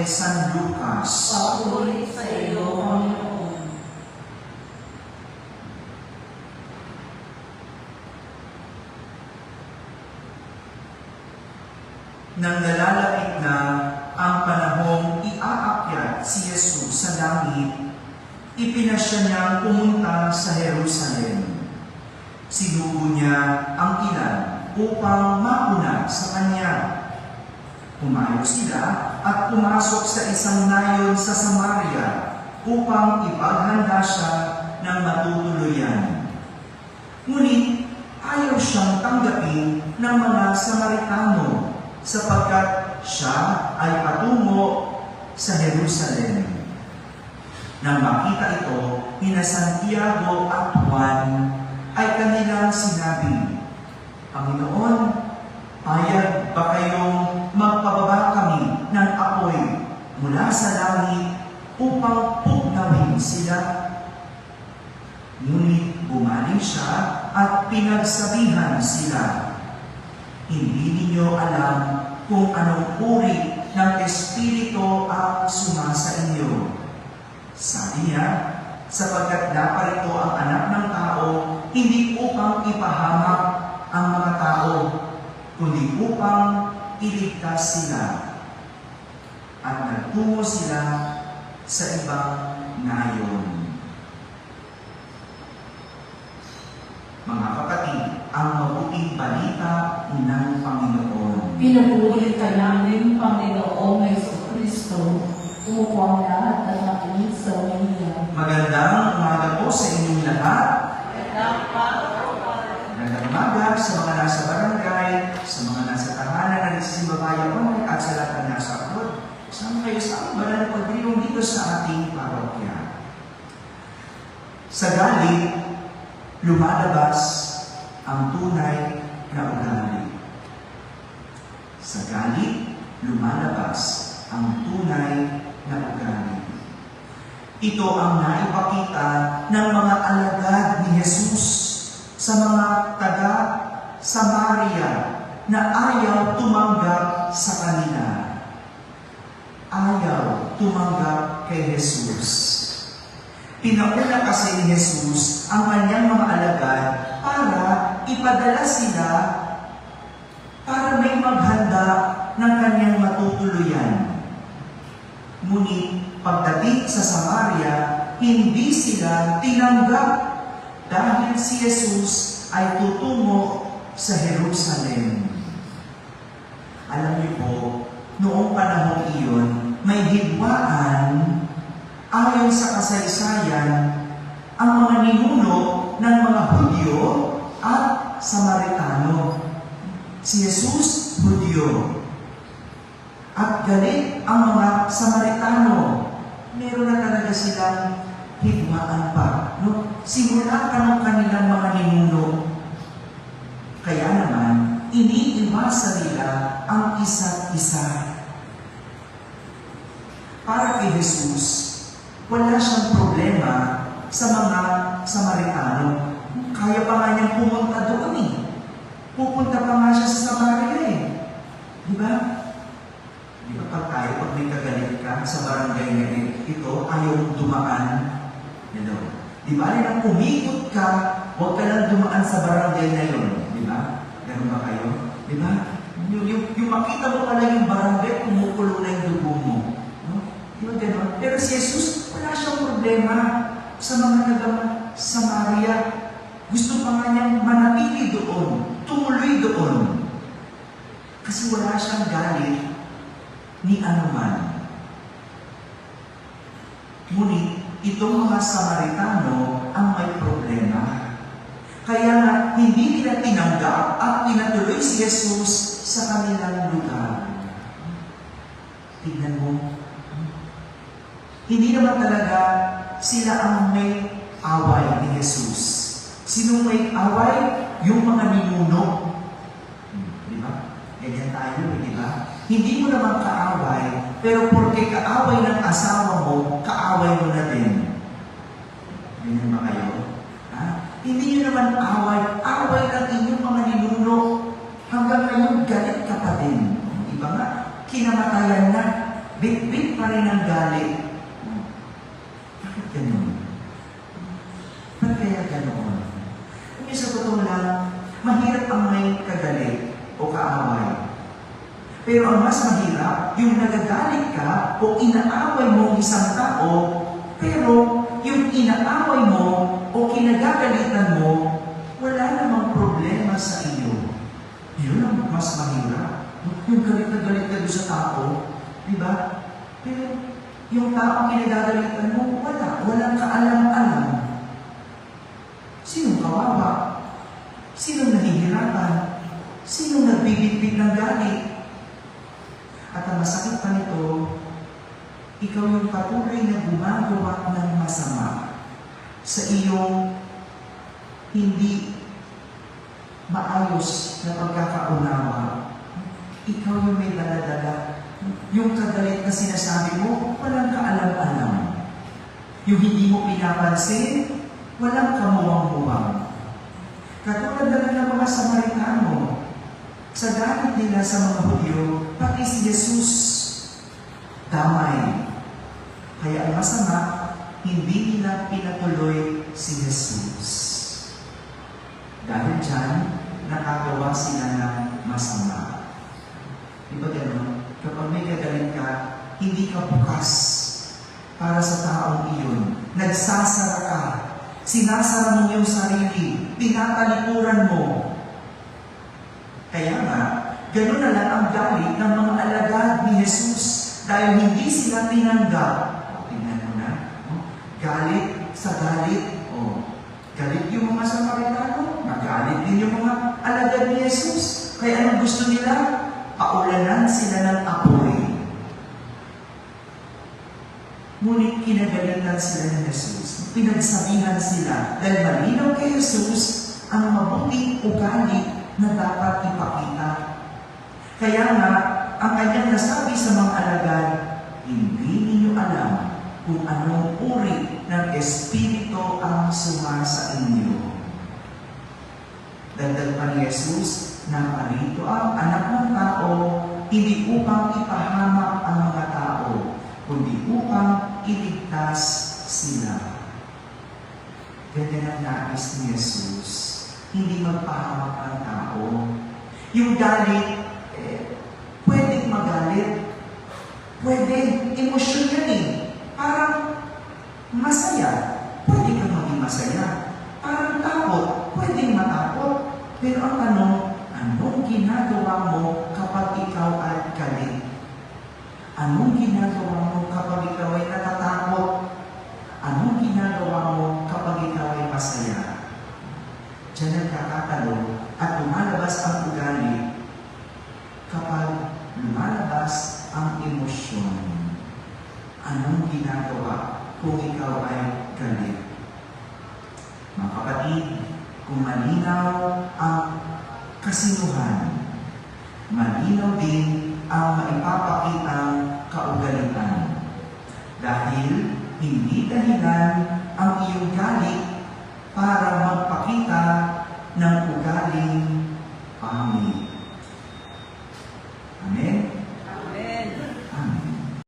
San Lucas. Papuri sa iyo, Panginoon. Nang nalalapit na ang panahong iaakyat si Jesus sa langit, ipinasya niyang pumunta sa Jerusalem. Sinugo niya ang ilan upang mauna sa kanya. Pumayag sila at pumasok sa isang nayon sa Samaria upang ipaghanda siya ng matutuluyan. Ngunit ayaw siyang tanggapin ng mga Samaritano sapagkat siya ay patungo sa Jerusalem. Nang makita ito, nina Santiago at Juan ay kanilang sinabi, Panginoon, payag ba kayong magpababa kami ng apoy mula sa langit upang pugnawin sila? Ngunit bumaling siya at pinagsabihan sila, hindi ninyo alam kung anong uri ng Espiritu ang sumasa inyo. Sabi niya, sapagkat naparito ang anak ng tao, hindi upang ipahamak ang mga tao, kundi upang iligtas sila. At nagtungo sila sa ibang nayon. Mga kapatid, ang mabuting balita ng Panginoon. Pinupuri ka namin, Panginoong Jesucristo. Umupo ang lahat at makinig sa umiyak. Magandang umaga po sa inyong lahat. Magandang umaga sa mga nasa barangay, sa mga nasa tahanan na nagsisimbabayan online at sa lahat ng nasa abroad. Sama kayo sa ang banal na pagdiriwang dito sa ating parokya. Sa galit, lumalabas ang tunay na ugali. Sa galit, lumalabas ang tunay na ugali. Ito ang naipakita ng mga alagad ni Jesus sa mga taga-Samaria na ayaw tumanggap sa kanila. Ayaw tumanggap kay Jesus. Pinauna kasi ni Jesus ang kanyang mga alagad para ipadala sila para may maghanda ng kanyang matutuluyan. Ngunit pagdating sa Samaria, hindi sila tinanggap dahil si Jesus ay tutungo sa Jerusalem. Alam niyo po, noong panahon iyon, may hidwaan ayon sa kasaysayan ang mga ninuno ng mga Hudyo at Samaritano. Si Jesus, Hudyo. At galit ang mga Samaritano. Meron na talaga silang hidwaan pa. No? Simula pa ng kanilang mga ninuno. Kaya naman, iniiwasa nila ang isa't isa. Para kay Jesus, wala siyang problema sa mga Samaritano. Kaya pa nga niyang pumunta doon eh. Pupunta pa nga siya sa Samaria eh. Di ba? Di ba pag may kagalit ka sa barangay na ito, ayaw dumaan. Di ba? Nang umikot ka, huwag ka lang dumaan sa barangay na yun. Di ba? Ganun ba kayo? Di ba? Yung makita mo pala yung barangay, kumukulo na yung dugo mo. Di ba gano'n? Pero si Jesus, wala siyang problema sa mga taga-Samaria. Gusto pa nga niyang manatili doon, tumuloy doon. Kasi wala siyang galit ni anuman. Ngunit, itong mga Samaritano ang may problema. Kaya nga, hindi nila tinanggap at pinatuloy si Jesus sa kanilang lugar. Tignan mo, hindi naman talaga sila ang may away ni Jesus. Sino may away? Yung mga ninuno. Di ba? Ganyan tayo, di ba? Hindi mo naman kaaway, pero porque kaaway ng asawa mo, kaaway mo na din. Ganyan ba kayo? Ha? Hindi nyo naman away ng inyong mga ninuno. Hanggang ngayon, galit ka pa din. Di ba nga? Kinamatayan na. Bit-bit pa nangyayari ng galit? Bakit ganun? Ba't kaya ganoon? Kung sa totoo lang, mahirap ang may kagalit o kaaway. Pero ang mas mahirap, yung nagagalit ka o inaaway mo ang isang tao, pero yung inaaway mo o kinagagalitan mo, wala namang problema sa iyo. Yun ang mas mahirap. Yung galit na galit ka doon sa tao, di ba? Pero yung tao kinagagalitan mo, walang kaalam-alam. Sinong kawawa? Sinong nahihirapan? Sinong nagbibitbit ng galit? At ang masakit pa nito, ikaw yung patuloy na gumagawa ng masama sa iyong hindi maayos na pagkakaunawa. Ikaw yung may daladala. Yung kagalit na sinasabi mo, walang kaalam-alam. Yung hindi mo pinapansin, walang kamuwang-muwang. Katulad na lang ng mga Samaritano, sa galit nila sa mga Hudyo, pati si Jesus, damay. Kaya ang masama, hindi nila pinatuloy si Jesus. Dahil dyan, nakagawa sila ng masama. Di ba gano'n? Kapag may gagaling ka, hindi ka bukas para sa taong iyon. Nagsasara ka. Sinasara mo yung sarili. Pinatalikuran mo. Kaya nga, gano'n na lang ang galit ng mga alagad ni Jesus dahil hindi sila tinanggap. Tingnan mo na. Galit sa galit. Galit yung mga Samaritano. Magalit din yung mga alagad ni Jesus. Kaya anong gusto nila? Paulanan sila ng apoy. Ngunit kinagalitan sila ng Jesus. Pinagsabihan sila dahil malinaw kay Jesus ang mabuting ugali na dapat ipakita. Kaya nga, ang kanyang nasabi sa mga alagad, hindi ninyo alam kung anong uri ng Espiritu ang sumasa inyo. Dagdag pa ni Jesus, naparito ang anak ng tao, hindi upang ipahamak ang mga tao, kundi upang iligtas sila. Ganyan ang nais ni Jesus. Hindi magpahamak ang tao. Yung galit, pwedeng magalit. Pwede, emosyon yan eh. Parang masaya. Pwede kang maging masaya. Parang takot. Pwedeng matakot. Pero ang tanong, anong ginagawa mo kapag ikaw ay galit? Anong ginagawa mo kapag ikaw ay natatakot? Anong ginagawa mo kapag ikaw ay masaya? Diyan nagkakatalo at lumalabas ang ugali kapag lumalabas ang emosyon. Anong ginagawa kung ikaw ay galit? Mga kapatid, kung malinaw ang kasinuhan, malinaw din ang maipapakitang kaugalitan. Dahil hindi dahilan ang iyong galit para magpakita ng ugaling pangit.